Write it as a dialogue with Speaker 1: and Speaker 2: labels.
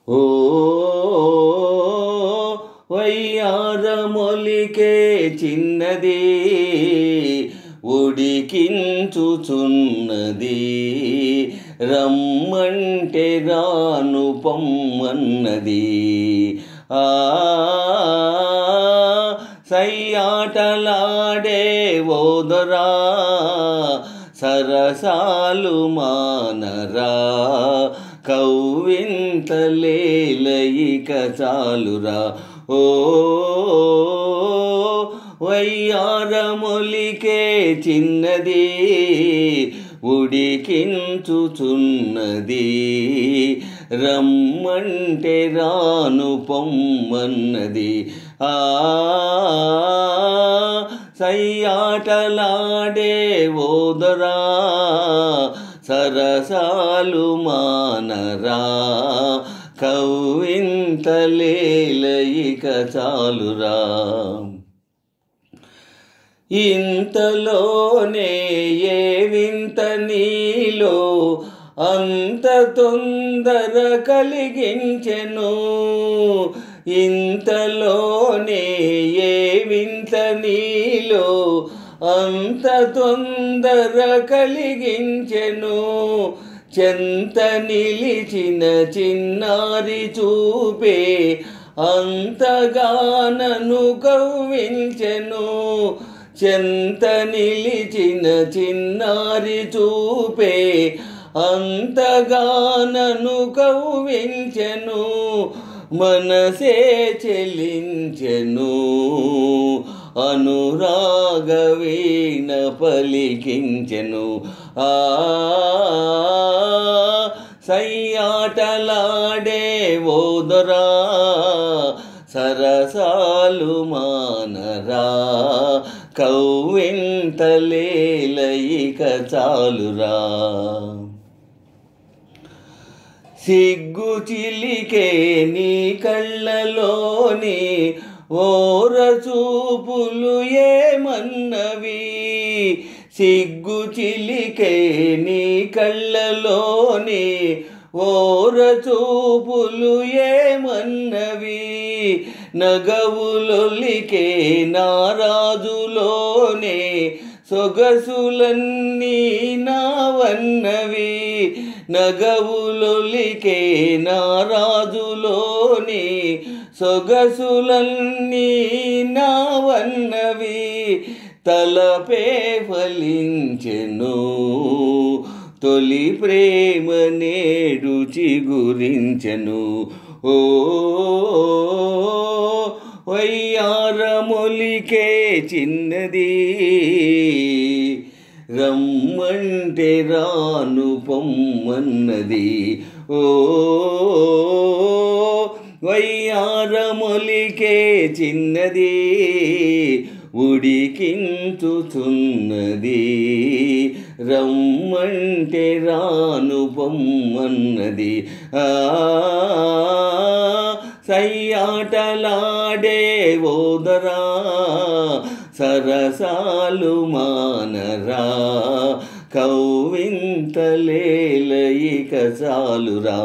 Speaker 1: ఓ వయ్యారమొలికే చిన్నది ఉడికించుచున్నది రమ్మంటే రాను పొమ్మన్నది సయ్యాటలాడే ఓదరా సరసాలు మానరా కవ్వింతలేలయిక చాలురా ఓ వయ్యారమొలికే చిన్నది ఉడికించుచున్నది రమ్మంటే రాను పొమ్మన్నది సయ్యాటలాడే ఓదరా సరసాలు మానరా కవ్వింతలేలయిక చాలురా ఇంతలోనే ఏ వింత నీలో అంత తొందర కలిగించెను ఇంతలోనే ఏ వింత నీలో అంత తొందర కలిగించెను చెంత నిలిచిన చిన్నారి చూపే అంతగానను కవ్వించెను చెంత నిలిచిన చిన్నారి చూపే అంతగానను కవ్వించెను మనసే చెలించెను అనురాగవీణ పలికించెను సయ్యాటలాడే ఓదరా సరసాలు మానరా కవ్వింతలేలయిక చాలురా సిగ్గు చిలికే నీ కళ్ళలోని ఓర చూపులు ఏమన్నవి సిగ్గు చిలికే నీ కళ్ళలోని ఓర చూపులు ఏమన్నవి నగవులొలికే నారాజులోనే సొగసులన్నీ నావన్నవి నగవులొలికే నారాజులోని సొగసులన్నీ నావన్నవి తలపే ఫలించెను తొలి ప్రేమ నేడు చిగురించెను ఓ వయ్యారమొలికే చిన్నది రమ్మంటే రాను పొమ్మన్నది ఓ వయ్యారమొలికే చిన్నది ఉడికించుచున్నది రమ్మంటే రాను పొమ్మన్నది సయ్యాటలాడే ఓదరా సరసాలు మానరా కవ్వింతలేలయిక చాలురా